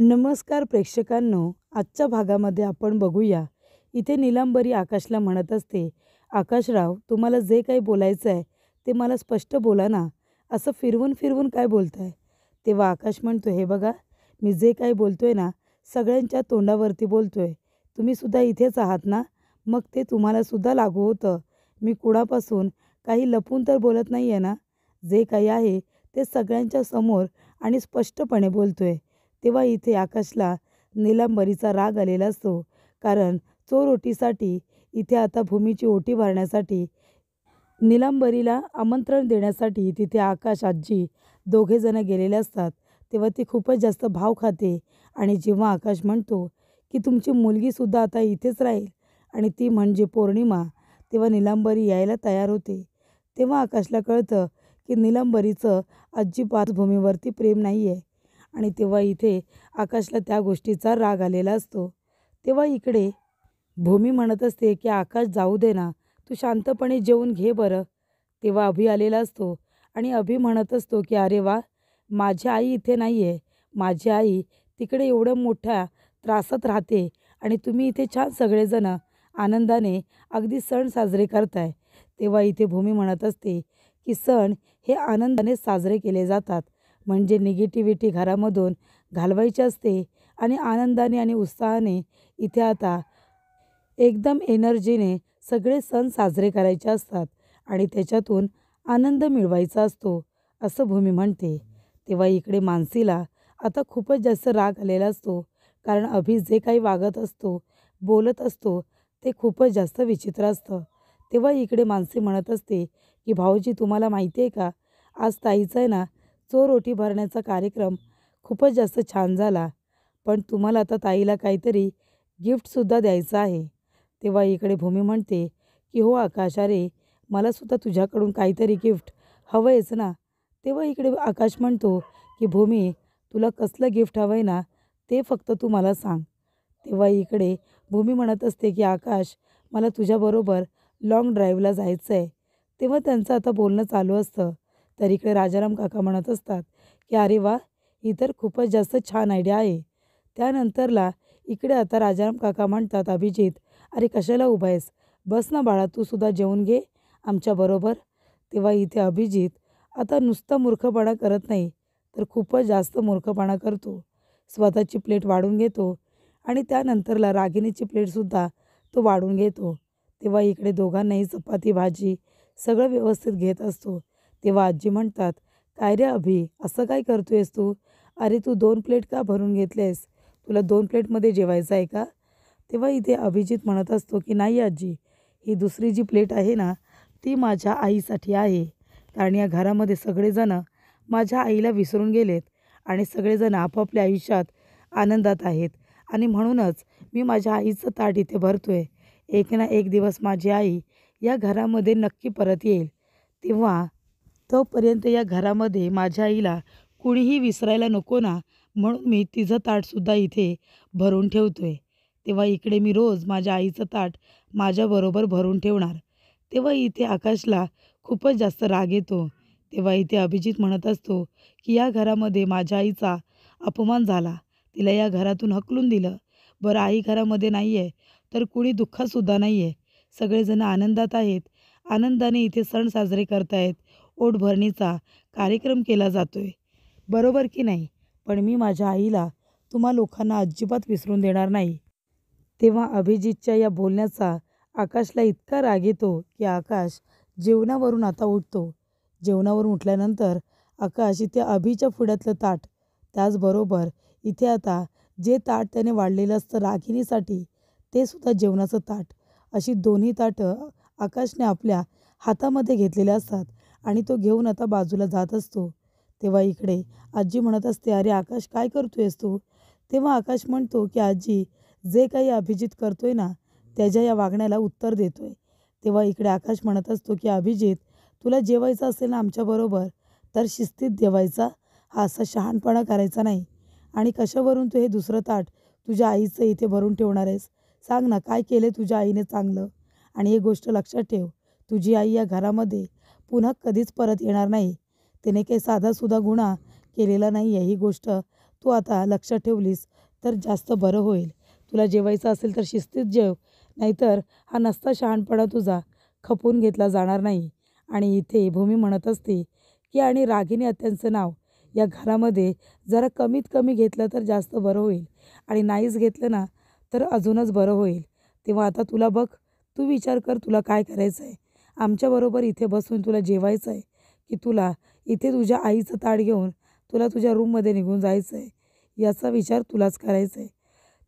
नमस्कार प्रेक्षकांनो, आजच्या भागामध्ये आपण बघूया. इथे नीलांबरी आकाशला म्हणत असते, आकाशराव तुम्हाला जे काही बोलायचं आहे ते मला स्पष्ट बोला ना, असं फिरवून फिरवून काय बोलताय. तेव्हा आकाश म्हणतो, हे बघा मी जे काही बोलतोय ना सगळ्यांच्या तोंडावरती बोलतोय. तुम्ही सुद्धा इथेच आहात ना, मग ते तुम्हाला सुद्धा लागू होतं. मी कुणापासून काही लपून तर बोलत नाही आहे ना, जे काही आहे ते सगळ्यांच्या समोर आणि स्पष्टपणे बोलतोय. तेव्हा इथे आकाशला नीलांबरीचा राग आलेला असतो, कारण चोर-ओटीसाठी इथे आता भूमीची ओटी भरण्यासाठी नीलांबरीला आमंत्रण देण्यासाठी तिथे आकाश आजी दोघेजण गेलेले असतात. तेव्हा ती खूपच जास्त भाव खाते आणि जेव्हा आकाश म्हणतो की तुमची मुलगीसुद्धा आता इथेच राहील आणि ती म्हणजे पौर्णिमा, तेव्हा नीलांबरी यायला तयार होते. तेव्हा आकाशला कळतं की नीलांबरीचं अजिबात भूमीवरती प्रेम नाही आहे आणि तेव्हा इथे आकाशला त्या गोष्टीचा राग आलेला असतो. तेव्हा इकडे भूमी म्हणत असते की आकाश जाऊ दे ना, तू शांतपणे जेवून घे बरं. तेव्हा अभि आलेला असतो आणि अभि म्हणत असतो की अरे वा, माझी आई इथे नाही आहे. माझी आई तिकडे एवढ्या मोठ्या त्रासात राहते आणि तुम्ही इथे छान सगळेजण आनंदाने अगदी सण साजरे करताय. तेव्हा इथे भूमी म्हणत असते की सण हे आनंदाने साजरे केले जातात, म्हणजे निगेटिव्हिटी घरामधून घालवायची असते आणि आनंदाने आणि उत्साहाने इथे आता एकदम एनर्जीने सगळे सण साजरे करायचे असतात आणि त्याच्यातून आनंद मिळवायचा असतो, असं भूमी म्हणते. तेव्हा इकडे मानसीला आता खूपच जास्त राग आलेला असतो, कारण अभि जे काही वागत असतो, बोलत असतो ते खूपच जास्त विचित्र असतं. तेव्हा इकडे मानसी म्हणत असते की भाऊजी तुम्हाला माहिती आहे का, आज ताईचा आहे ना चोर ओटी भरण्याचा कार्यक्रम खूपच जास्त छान झाला, पण तुम्हाला आता ताईला काहीतरी गिफ्टसुद्धा द्यायचं आहे. तेव्हा इकडे भूमी म्हणते की हो आकाश, अरे मला सुद्धा तुझ्याकडून काहीतरी गिफ्ट हवं आहेच ना. तेव्हा इकडे आकाश म्हणतो की भूमी, तुला कसलं गिफ्ट हवं आहे ना, ते फक्त तू मला सांग. तेव्हा इकडे भूमी म्हणत असते की आकाश, मला तुझ्याबरोबर लाँग ड्राईव्हला जायचं आहे. तेव्हा त्यांचं आता बोलणं चालू असतं, तर इकडे राजाराम काका म्हणत असतात की अरे वा, ही तर खूपच जास्त छान आयडिया आहे. त्यानंतरला इकडे आता राजाराम काका म्हणतात, अभिजित अरे कशाला उभा आहेस, बस ना बाळा, तू सुद्धा जेवून घे आमच्याबरोबर. तेव्हा इथे अभिजित आता नुसता मूर्खपणा करत नाही, तर खूपच जास्त मूर्खपणा करतो. स्वतःची प्लेट वाढून घेतो आणि त्यानंतरला रागिणीची प्लेटसुद्धा तो वाढून घेतो. तेव्हा इकडे दोघांनाही चपाती भाजी सगळं व्यवस्थित घेत असतो. तेव्हा आजी म्हणतात, काय रे अभि, असं काय करतोयस तू? अरे तू 2 प्लेट का भरून घेतलेस? तुला 2 प्लेटमध्ये जेवायचं आहे का? तेव्हा इथे अभिजित म्हणत असतो की नाही आजी, ही दुसरी जी प्लेट आहे ना, ती माझ्या आईसाठी आहे. कारण या घरामध्ये सगळेजण माझ्या आईला विसरून गेलेत आणि सगळेजण आपापल्या आयुष्यात आनंदात आहेत आणि म्हणूनच मी माझ्या आईचं ताट इथे भरतोय. एक ना एक दिवस माझी आई या घरामध्ये नक्की परत येईल. तेव्हा तोपर्यंत या घरामध्ये माझ्या आईला कुणीही विसरायला नको ना, म्हणून मी तिचं ताटसुद्धा इथे भरून ठेवतोय. तेव्हा इकडे मी रोज माझ्या आईचं ताट माझ्याबरोबर भरून ठेवणार. तेव्हा इथे आकाशला खूपच जास्त राग येतो. तेव्हा इथे अभिजित म्हणत असतो की या घरामध्ये माझ्या आईचा अपमान झाला, तिला या घरातून हकलून दिलं. बरं आई घरामध्ये नाही आहे तर कुणी दुःखातसुद्धा नाही आहे, सगळेजण आनंदात आहेत. आनंदाने इथे सण साजरे करतायत, ओटभरणीचा कार्यक्रम केला जातोय, बरोबर की नाही? पण मी माझ्या आईला तुम्हा लोकांना अजिबात विसरून देणार नाही. तेव्हा अभिजितच्या या बोलण्याचा आकाशला इतका राग येतो की आकाश जेवणावरून आता उठतो. जेवणावरून उठल्यानंतर आकाश इथे अभिच्या पुढ्यातलं ताट, त्याचबरोबर इथे आता जे ताट त्याने वाढलेलं असतं रागिणीसाठी, ते सुद्धा जेवणाचं ताट, अशी दोन्ही ताटं आकाशने आपल्या हातामध्ये घेतलेले असतात आणि तो घेऊन आता बाजूला जात असतो. तेव्हा इकडे आजी म्हणत असते, अरे आकाश काय करतोयस तू? तेव्हा आकाश म्हणतो की आजी, जे काही अभिजित करतोय ना, त्याच्या या वागण्याला उत्तर देतोय. तेव्हा इकडे आकाश म्हणत असतो की अभिजित, तुला जेवायचं असेल ना आमच्याबरोबर, तर शिस्तीत जेवायचा, हा असा शहाणपणा करायचा नाही. आणि कशावरून तू हे दुसरं ताट तुझ्या आईचं इथे भरून ठेवणार आहेस? सांग ना, काय केले तुझ्या आईने चांगलं? आणि एक गोष्ट लक्षात ठेव, तुझी आई या घरामध्ये पुन्हा कधीच परत येणार नाही. तिने काही साधासुद्धा गुन्हा केलेला नाही आहे, ही गोष्ट तू आता लक्षात ठेवलीस तर जास्त बरं होईल. तुला जेवायचं असेल तर शिस्तीत जेव, नाहीतर हा नसता शहाणपणा तुझा खपवून घेतला जाणार नाही. आणि इथे भूमी म्हणत असते की आणि रागिनी आत्यांचं नाव या घरामध्ये जरा कमीत कमी घेतलं तर जास्त बरं होईल, आणि नाहीच घेतलं ना तर अजूनच बरं होईल. तेव्हा आता तुला बघ, तू विचार कर तुला काय करायचं आहे. आमच्याबरोबर इथे बसून तुला जेवायचं आहे, की तुला इथे तुझ्या आईचं ताट घेऊन तुला तुझ्या रूममध्ये निघून जायचं आहे, याचा विचार तुलाच करायचा आहे.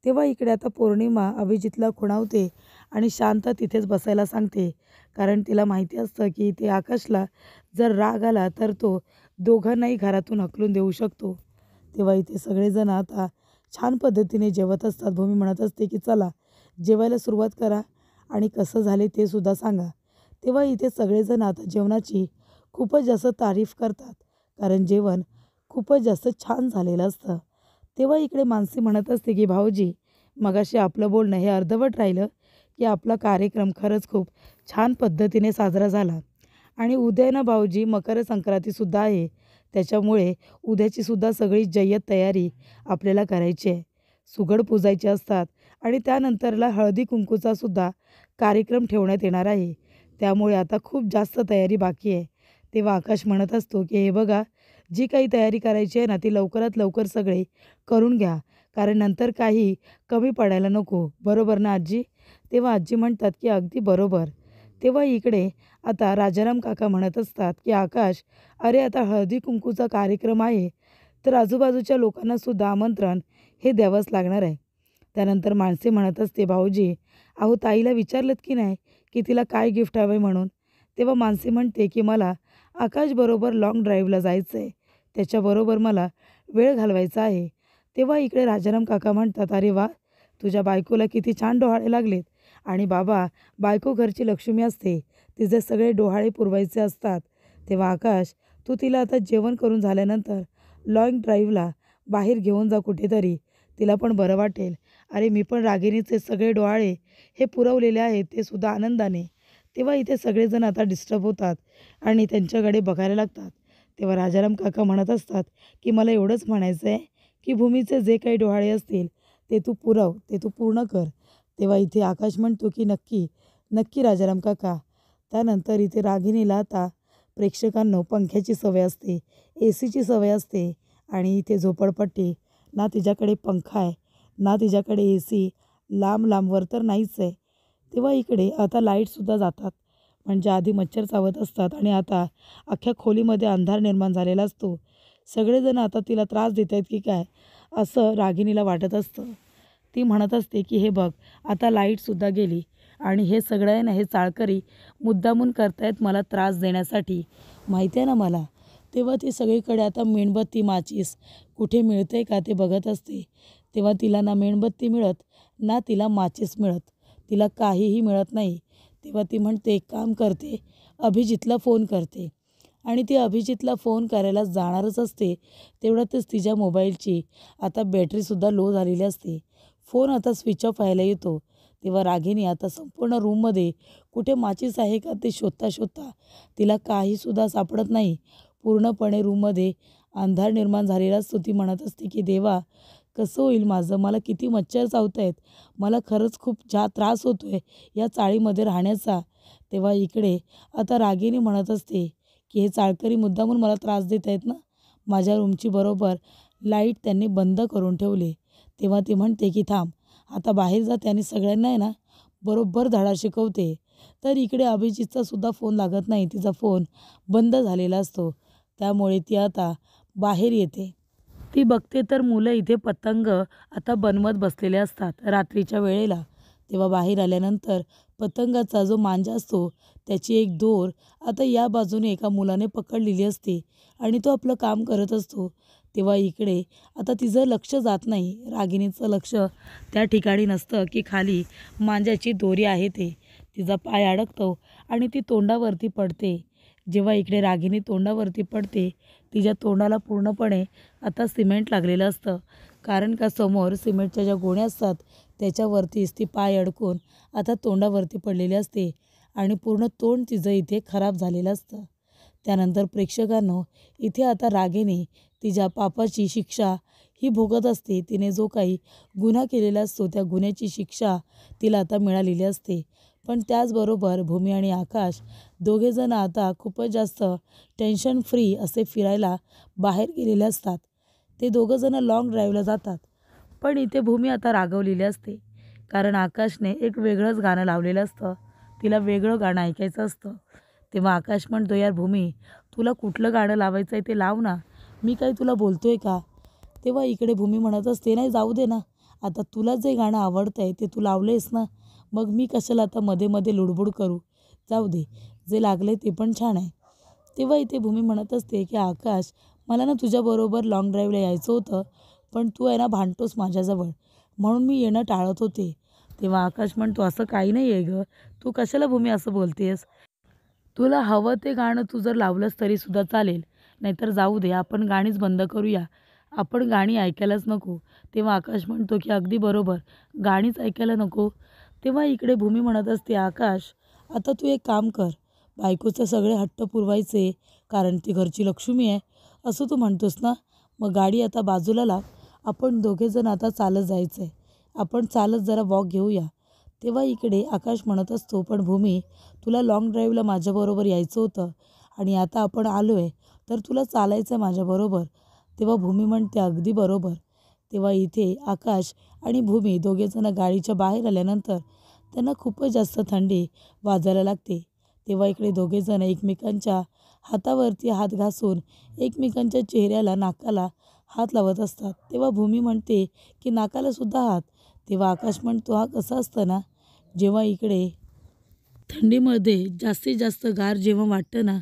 तेव्हा इकडे आता पौर्णिमा अभिजितला खुणावते आणि शांत तिथेच बसायला सांगते, कारण तिला माहिती असतं की इथे आकाशला जर राग आला तर तो दोघांनाही घरातून हकलून देऊ शकतो. तेव्हा इथे सगळेजण आता छान पद्धतीने जेवत असतात. भूमी म्हणत असते की चला जेवायला सुरुवात करा आणि कसं झाले ते सुद्धा सांगा. तेव्हा इथे सगळेजण आता जेवणाची खूपच जास्त तारीफ करतात, कारण जेवण खूपच जास्त छान झालेलं असतं. तेव्हा इकडे मानसी म्हणत असते की भाऊजी, मगाशी आपलं बोलणं हे अर्धवट राहिलं की आपला कार्यक्रम खरंच खूप छान पद्धतीने साजरा झाला. आणि उद्या ना भाऊजी मकर संक्रांतीसुद्धा आहे, त्याच्यामुळे उद्याची सुद्धा सगळी जय्यत तयारी आपल्याला करायची आहे. सुगड पुजायचे असतात आणि त्यानंतरला हळदी कुंकूचा सुद्धा कार्यक्रम ठेवण्यात येणार आहे. त्यामुळे आता खूप जास्त तयारी बाकी आहे. तेव्हा आकाश म्हणत असतो की हे बघा, जी काही तयारी करायची आहे ना ती लवकरात लवकर सगळे करून घ्या, कारण नंतर काही कमी पडायला नको. बरोबर ना आजी? तेव्हा आजी म्हणतात की अगदी बरोबर. तेव्हा इकडे आता राजाराम काका म्हणत असतात की आकाश, अरे आता हळदी कुंकूचा कार्यक्रम आहे, तर आजूबाजूच्या लोकांना सुद्धा आमंत्रण हे द्यावंच लागणार आहे. त्यानंतर माणसे म्हणत असते, भाऊजी अहो ताईला विचारलंत की नाही की तिला काय गिफ्ट हवं आहे म्हणून? तेव्हा माणसे म्हणते की मला आकाशबरोबर लाँग ड्राईव्हला जायचं आहे, त्याच्याबरोबर मला वेळ घालवायचा आहे. तेव्हा इकडे राजाराम काका म्हणतात, अरे वा, तुझ्या बायकोला किती छान डोहाळे लागलेत. आणि बाबा, बायको घरची लक्ष्मी असते, तिचे सगळे डोहाळे पुरवायचे असतात. तेव्हा आकाश, तू तिला आता जेवण करून झाल्यानंतर लाँग ड्राईव्हला बाहेर घेऊन जा कुठेतरी, तिला पण बरं वाटेल. अरे मी पण रागिणीचे सगळे डोहाळे हे पुरवलेले आहेत, ते सुद्धा आनंदाने. तेव्हा इथे सगळेजण आता डिस्टर्ब होतात आणि त्यांच्याकडे बघायला लागतात. तेव्हा राजाराम काका म्हणत असतात की मला एवढंच म्हणायचं आहे की भूमीचे जे काही डोहाळे असतील ते तू पुरव, ते तू पूर्ण कर. तेव्हा इथे आकाश म्हणतो की नक्की नक्की राजाराम काका. त्यानंतर इथे रागिणीला आता प्रेक्षकांनो पंख्याची सवय असते, एसीची सवय असते, आणि इथे झोपडपट्टी, ना तिच्याकडे पंखा आहे ना तिच्याकडे एसी, लांब लांबवर तर नाहीच आहे. तेव्हा इकडे आता लाईटसुद्धा जातात, म्हणजे आधी मच्छर चावत असतात आणि आता अख्ख्या खोलीमध्ये अंधार निर्माण झालेला असतो. सगळेजण आता तिला त्रास देत आहेत की काय, असं रागिणीला वाटत असतं. ती म्हणत असते की हे बघ, आता लाईटसुद्धा गेली आणि हे सगळं आहे ना, हे चाळकरी मुद्दामून करतायत मला त्रास देण्यासाठी, माहिती आहे ना मला. तेव्हा ती सगळीकडे आता मेणबत्ती माचीस कुठे मिळते का ते बघत असते. तेव्हा तिला ना मेणबत्ती मिळत ना तिला माचीस मिळत, तिला काहीही मिळत नाही. तेव्हा ती म्हणते एक काम करते, अभिजितला फोन करते. आणि ती अभिजितला फोन करायला जाणारच असते, तेवढ्यातच तिच्या मोबाईलची आता बॅटरीसुद्धा लो झालेली असते. फोन आता स्विच ऑफ व्हायला येतो. तेव्हा रागिनी आता संपूर्ण रूममध्ये कुठे माचीस आहे का ते शोधता शोधता तिला काहीसुद्धा सापडत नाही. पूर्णपणे रूममध्ये अंधार निर्माण झालेला असतो. ती म्हणत असते की देवा, कसं होईल माझं, मला किती मच्छर चावत आहेत, मला खरंच खूप त्रास होतो आहे या चाळीमध्ये राहण्याचा. तेव्हा इकडे आता रागिनी म्हणत असते की हे चाळकरी मुद्दामून मला त्रास देत आहेत ना, माझ्या रूमची बरोबर लाईट त्यांनी बंद करून ठेवली. तेव्हा ती म्हणते की थांब, आता बाहेर जाते आणि सगळ्यांना आहे ना बरोबर धडा शिकवते. तर इकडे अभिजितचा सुद्धा फोन लागत नाही, तिचा फोन बंद झालेला असतो. त्यामुळे ती आता बाहेर येते. ती बघते तर मुलं इथे पतंग आता बनवत बसलेले असतात रात्रीच्या वेळेला. तेव्हा बाहेर आल्यानंतर पतंगाचा जो मांजा असतो त्याची एक दोर आता या बाजूने एका मुलाने पकडलेली असते आणि तो आपलं काम करत असतो. तेव्हा इकडे आता तिचं लक्ष जात नाही, रागिणीचं लक्ष त्या ठिकाणी नसतं की खाली मांजाची दोरी आहे ते. तिचा पाय अडकतो आणि ती तोंडावरती पडते. जेव्हा इकडे रागिणी तोंडावरती पडते, तिच्या तोंडाला पूर्णपणे आता सिमेंट लागलेलं असतं, कारण का समोर सिमेंटच्या ज्या गोण्या असतात त्याच्यावरतीच ती पाय अडकून आता तोंडावरती पडलेली असते आणि पूर्ण तोंड तिचं इथे खराब झालेलं असतं. त्यानंतर प्रेक्षकांनो, इथे आता रागिनी तिच्या पापाची शिक्षा ही भोगत असते. तिने जो काही गुन्हा केलेला असतो त्या गुन्ह्याची शिक्षा तिला आता मिळालेली असते. पण त्याचबरोबर भूमी आणि आकाश दोघेजण आता खूपच जास्त टेन्शन फ्री असे फिरायला बाहेर गेलेले असतात. ते दोघंजणं लाँग ड्राईव्हला जातात. पण इथे भूमी आता रागवलेली असते, कारण आकाशने एक वेगळंच गाणं लावलेलं असतं. तिला वेगळं गाणं ऐकायचं असतं. तेव्हा आकाश म्हणतो, यार भूमी, तुला कुठलं गाणं लावायचं आहे ते लाव ना, मी काही तुला बोलतोय का? तेव्हा इकडे भूमी म्हणत असते, नाही जाऊ दे ना, आता तुला जे गाणं आवडतं आहे ते तू लावलेस ना, मग मी कशाला आता मध्ये मध्ये लुडबुड करू, जाऊ दे, जे लागले ते पण छान आहे. तेव्हा इथे भूमी म्हणत असते की आकाश, मला ना तुझ्याबरोबर लाँग ड्राईव्हला यायचं होतं, पण तू आहे ना भांडतोस माझ्याजवळ, म्हणून मी येणं टाळत होते. तेव्हा आकाश म्हणतो, असं काही नाही आहे गं, तू कशाला भूमी असं बोलतेस? तुला हवं ते गाणं तू जर लावलंस तरीसुद्धा चालेल, नाहीतर जाऊ दे, आपण गाणीच बंद करूया, आपण गाणी ऐकायलाच नको. तेव्हा आकाश म्हणतो की अगदी बरोबर, गाणीच ऐकायला नको. तेव्हा इकडे भूमी म्हणत असते, आकाश, आता तू एक काम कर, बायकोचे सगळे हट्ट पुरवायचे, कारण ती घरची लक्ष्मी आहे असं तू म्हणतोस ना, मग गाडी आता बाजूला लाव, आपण दोघेजण आता चालत जायचं आहे, आपण चालत जरा वॉक घेऊया. तेव्हा इकडे आकाश म्हणत असतो, पण भूमी, तुला लाँग ड्राईव्हला माझ्याबरोबर यायचं होतं आणि आता आपण आलो आहे, तर तुला चालायचं आहे माझ्याबरोबर. तेव्हा भूमी म्हणते, अगदी बरोबर. तेव्हा इथे आकाश आणि भूमी दोघेजणं गाडीच्या बाहेर आल्यानंतर त्यांना खूपच जास्त थंडी वाजायला लागते. तेव्हा इकडे दोघेजण एकमेकांच्या हातावरती हात घासून एकमेकांच्या चेहऱ्याला, नाकाला हात लावत असतात. तेव्हा भूमी म्हणते की नाकाला सुद्धा हात. तेव्हा आकाश म्हणतो, हा कसं असतं ना, जेव्हा इकडे थंडीमध्ये जास्तीत जास्त गार जेव्हा वाटतं ना,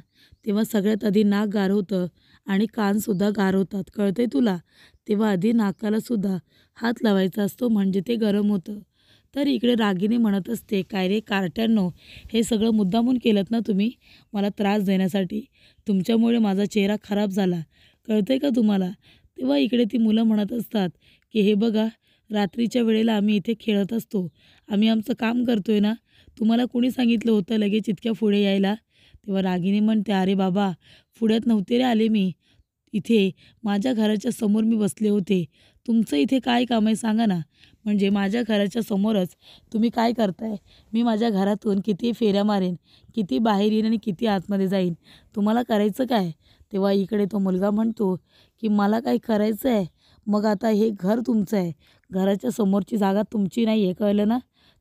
तेव्हा सगळ्यात आधी नाक गार होतं आणि कानसुद्धा गार होतात, कळतंय तुला? तेव्हा आधी नाकालासुद्धा हात लावायचा असतो, म्हणजे ते गरम होतं. तर इकडे रागिनी म्हणत असते, काय रे कार्ट्यांनो, हे सगळं मुद्दामून केलंत ना तुम्ही, मला त्रास देण्यासाठी, तुमच्यामुळे माझा चेहरा खराब झाला, कळतंय का तुम्हाला? तेव्हा इकडे ती मुलं म्हणत असतात की हे बघा, रात्रीच्या वेळेला आम्ही इथे खेळत असतो, आम्ही आमचं काम करतोय ना, तुम्हाला कोणी सांगितलं होतं लगेच इतक्या पुढे यायला? तेव्हा रागिनी म्हणते, अरे बाबा, पुढ्यात नव्हते रे आले मी, इथे माझ्या घराच्या समोर मी बसले होते, तुमचं इथे काय काम आहे सांगा ना? म्हणजे माझ्या घराच्या समोरच तुम्ही काय करताय? मी माझ्या घरातून किती फेऱ्या मारेन, किती बाहेर येईन आणि किती आतमध्ये जाईन, तुम्हाला करायचं काय? तेव्हा इकडे तो मुलगा म्हणतो की मला काय करायचं आहे, मग आता हे घर तुमचं आहे, घराच्या समोरची जागा तुमची नाही आहे, कळलं ना?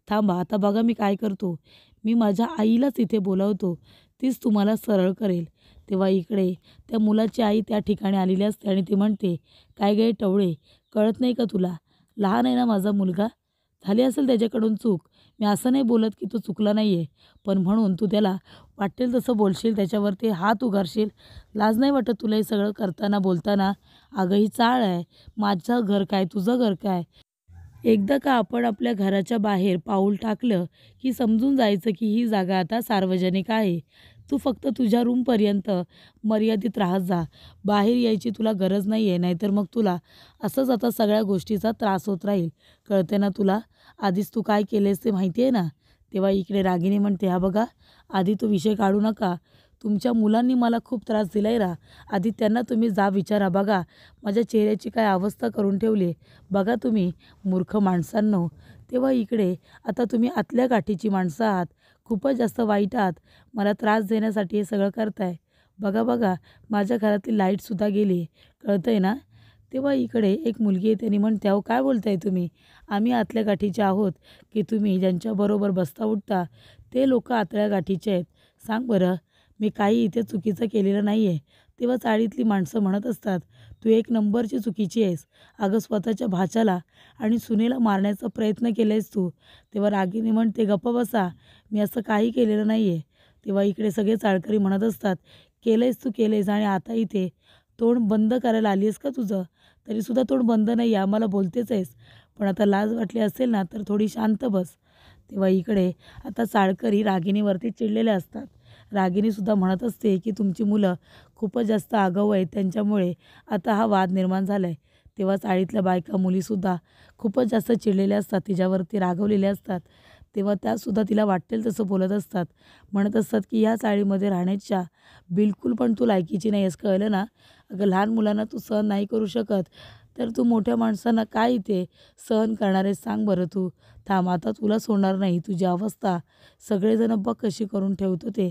थांबा, आता बघा मी काय करतो, मी माझ्या आईलाच इथे बोलावतो, तीच तुम्हाला सरळ करेल. तेव्हा इकडे त्या मुलाची आई त्या ठिकाणी आलेली असते आणि ती म्हणते, काय गे टवळे, कळत नाही का तुला? लहान आहे ना माझा मुलगा, झाली असेल त्याच्याकडून चूक, मी असं नाही बोलत की तो चुकला नाही आहे, पण म्हणून तू त्याला वाटेल तसं बोलशील, त्याच्यावरती हात उगारशील, लाज नाही वाटत तुला हे सगळं करताना बोलताना? अगं ही चाळ आहे, माझं घर काय तुझं घर काय? एकदा का आपण आपल्या घराच्या बाहेर पाऊल टाकलं की समजून जायचं की ही जागा आता सार्वजनिक आहे. तू फक्त तुझ्या रूमपर्यंत मर्यादित राहत जा, बाहेर यायची तुला गरज नाही आहे, नाहीतर मग तुला असंच आता सगळ्या गोष्टीचा त्रास होत राहील, कळते ना तुला? आधीच तू काय केलेस ते माहिती आहे ना? तेव्हा इकडे रागिनी म्हणते, हा बघा, आधी तो विषय काढू नका, तुमच्या मुलांनी मला खूप त्रास दिला आहे रा, आधी त्यांना तुम्ही जा विचारा, बघा माझ्या चेहऱ्याची काय अवस्था करून ठेवली आहे, बघा तुम्ही मूर्ख माणसांनो. तेव्हा इकडे आता तुम्ही आतल्या गाठीची माणसं आहात, खूपच जास्त वाईट आहात, मला त्रास देण्यासाठी हे सगळं करताय. बघा बघा, माझ्या घरातली लाईटसुद्धा गेली आहे, कळतं आहे ना? तेव्हा इकडे एक मुलगी आहे, त्यांनी म्हणते, अहो काय बोलताय तुम्ही, आम्ही आतल्या गाठीचे आहोत की तुम्ही ज्यांच्याबरोबर बसता उठता ते लोक आतल्या गाठीचे आहेत? सांग बरं, मी काही इथे चुकीचं केलेलं नाही आहे. तेव्हा चाळीतली माणसं म्हणत असतात, तू एक नंबरची चुकीची आहेस, अगं स्वतःच्या भाच्याला आणि सुनेला मारण्याचा प्रयत्न केला आहेस तू. तेव्हा रागिनी म्हणते, गप्प बसा, मी असं काही केलेलं नाही आहे. तेव्हा इकडे सगळे चाळकरी म्हणत असतात, केलं आहेस तू, केलं आहेस, आणि आता इथे तोंड बंद करायला आली आहेस का तुझं? तरीसुद्धा तोंड बंद नाही आहे, आम्हाला बोलतेच आहेस, पण आता लाज वाटली असेल ना तर थोडी शांत बस. तेव्हा इकडे आता चाळकरी रागिनीवरती चिडलेले असतात. रागिनीसुद्धा म्हणत असते की तुमची मुलं खूपच जास्त आगाऊ आहेत, त्यांच्यामुळे आता हा वाद निर्माण झाला आहे. तेव्हा चाळीतल्या बायका मुलीसुद्धा खूपच जास्त चिडलेल्या असतात, तिच्यावरती रागवलेल्या असतात. तेव्हा त्यासुद्धा तिला वाटेल तसं बोलत असतात. म्हणत असतात की या चाळीमध्ये राहण्याच्या बिलकुल पण तू लायकीची नाही आहेस, कळलं ना? अगं लहान मुलांना तू सहन नाही करू शकत, तर तू मोठ्या माणसांना काय इथे सहन करणार आहेस सांग बरं तू. थांब आता तुला सोडणार नाही. तुझी अवस्था सगळेजण बघ कशी करून ठेवतो ते.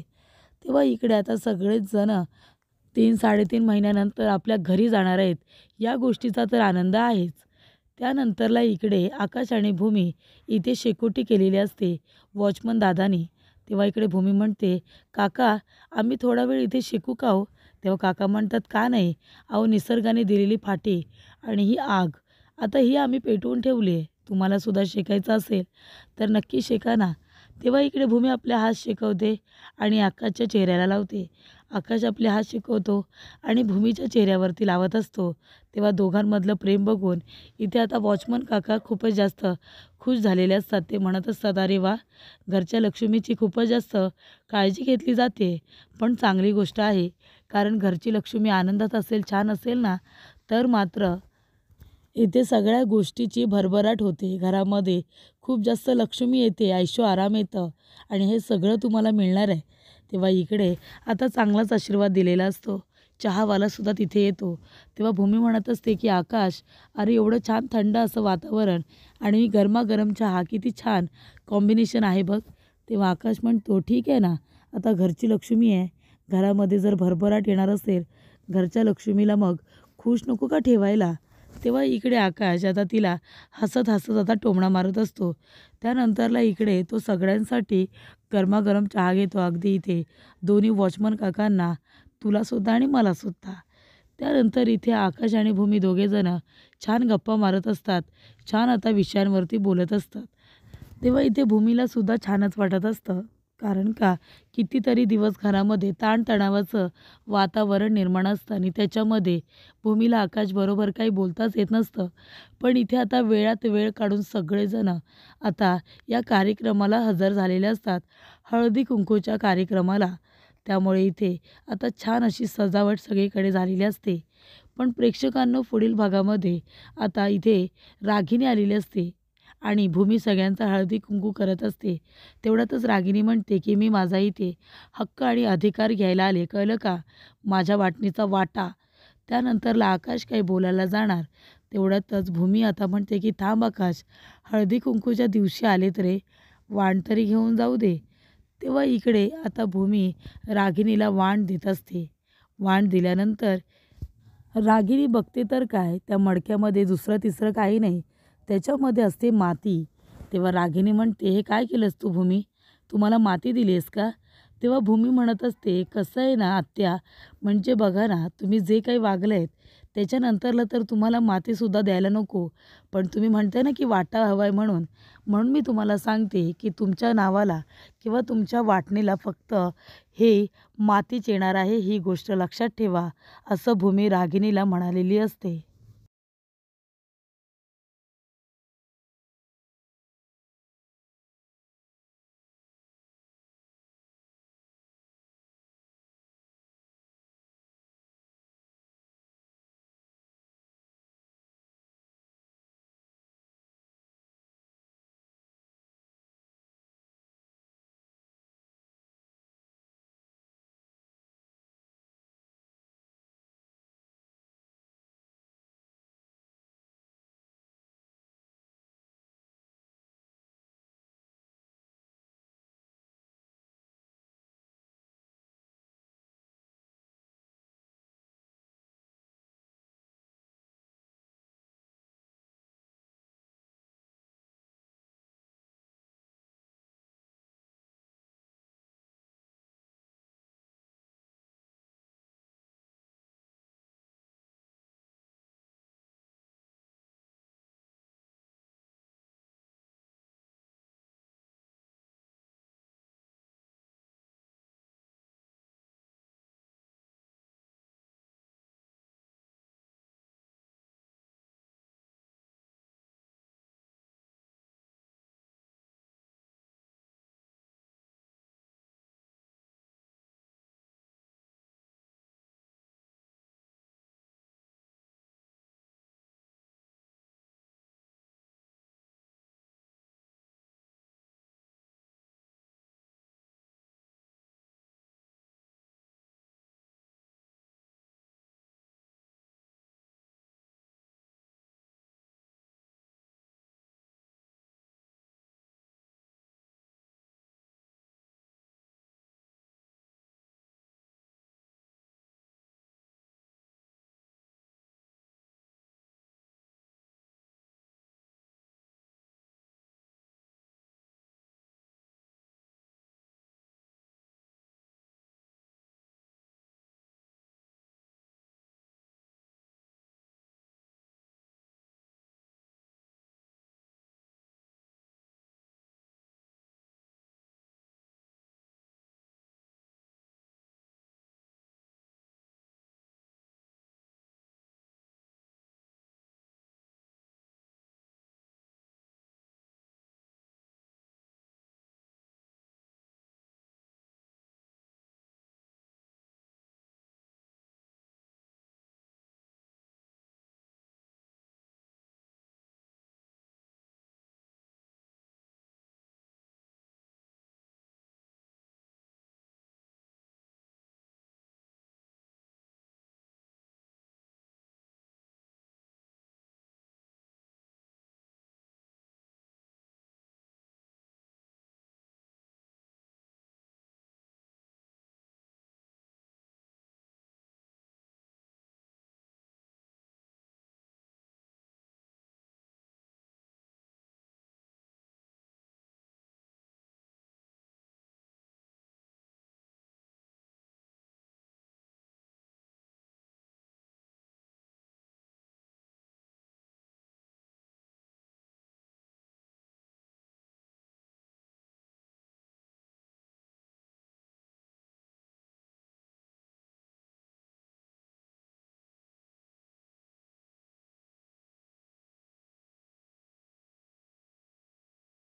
तेव्हा इकडे आता सगळेच जण 3-3.5 महिन्यानंतर आपल्या घरी जाणार आहेत. या गोष्टीचा तर आनंद आहेच. त्यानंतरला इकडे आकाश आणि भूमी इथे शेकोटी केलेली असते वॉचमन दादानी. तेव्हा इकडे भूमी म्हणते, "काका, आम्ही थोडा वेळ इथे शिकू का हो?" तेव्हा काका म्हणतात, "का नाही? अहो निसर्गाने दिलेली फाटी आणि ही आग, आता ही आम्ही पेटवून ठेवली आहे. तुम्हालासुद्धा शेकायचं असेल तर नक्की शेका ना." तेव्हा इकडे भूमी आपले हात शेकवते आणि आकाशच्या चेहऱ्याला लावते. आकाश आपले हात शेकवतो आणि भूमीच्या चेहऱ्यावरती लावत असतो. तेव्हा दोघांमधलं प्रेम बघून इथे आता वॉचमन काका खूपच जास्त खुश झालेले असतात. ते म्हणत असतात, "अरे वा, घरच्या लक्ष्मीची खूपच जास्त काळजी घेतली जाते. पण चांगली गोष्ट आहे, कारण घरची लक्ष्मी आनंदात असेल, छान असेल ना, तर मात्र इथे सगळ्या गोष्टीची भरभराट होते. घरामध्ये खूप जास्त लक्ष्मी येते, ऐशो आराम येतं आणि हे सगळं तुम्हाला मिळणार आहे." तेव्हा इकडे आता चांगलाच आशीर्वाद दिलेला असतो. चहावालासुद्धा तिथे येतो. तेव्हा भूमी म्हणत असते की "आकाश, अरे एवढं छान थंड असं वातावरण आणि गरमागरम चहा, किती छान कॉम्बिनेशन आहे बघ." तेव्हा आकाश म्हणतो, "ठीक आहे ना, आता घरची लक्ष्मी आहे. घरामध्ये जर भरभराट येणार असेल, घरच्या लक्ष्मीला मग खुश नको का ठेवायला?" तेव्हा इकडे आकाश आता तिला हसत हसत आता टोमणा मारत असतो. त्यानंतरला इकडे तो सगळ्यांसाठी गरमागरम चहा घेतो. अगदी इथे दोन्ही वॉचमन काकांना, तुलासुद्धा आणि मलासुद्धा. त्यानंतर इथे आकाश आणि भूमी दोघेजणं छान गप्पा मारत असतात. छान आता विषयांवरती बोलत असतात. तेव्हा इथे भूमीलासुद्धा छानच वाटत असतं. कारण का कितीतरी दिवस घरामध्ये ताणतणावाचं वातावरण निर्माण असतं आणि त्याच्यामध्ये भूमीला आकाशबरोबर काही बोलताच येत नसतं. पण इथे आता वेळात वेळ काढून सगळेजणं आता या कार्यक्रमाला हजर झालेले असतात, हळदी कुंकूच्या कार्यक्रमाला. त्यामुळे इथे आता छान अशी सजावट सगळीकडे झालेली असते. पण प्रेक्षकांनो, पुढील भागामध्ये आता इथे रागिनी आलेली असते आणि भूमी सगळ्यांचा हळदी कुंकू करत असते. तेवढ्यातच रागिनी म्हणते की "मी माझा इथे हक्क आणि अधिकार घ्यायला आले, कळलं का? माझ्या वाटणीचा वाटा." त्यानंतरला आकाश काही बोलायला जाणार, तेवढ्यातच भूमी आता म्हणते की "थांब आकाश, हळदी कुंकूच्या दिवशी आलेत रे, वाण तरी घेऊन जाऊ दे." तेव्हा इकडे आता भूमी रागिनीला वाण देत असते. वाण दिल्यानंतर रागिनी बघते तर काय, त्या मडक्यामध्ये दुसरं तिसरं काही नाही, त्याच्यामध्ये असते माती. तेव्हा रागिनी म्हणते, "हे काय केलंस तू भूमी? तू मला माती दिली आहेस का?" तेव्हा भूमी म्हणत असते, "कसं आहे ना आत्या, म्हणजे बघा ना, तुम्ही जे काही वागलं आहेत त्याच्यानंतरला तर तुम्हाला मातीसुद्धा द्यायला नको. पण तुम्ही म्हणताय ना की वाटा हवा आहे म्हणून, म्हणून मी तुम्हाला सांगते की तुमच्या नावाला किंवा तुमच्या वाटणीला फक्त हे मातीच येणार आहे, ही गोष्ट लक्षात ठेवा." असं भूमी रागिनीला म्हणालेली असते.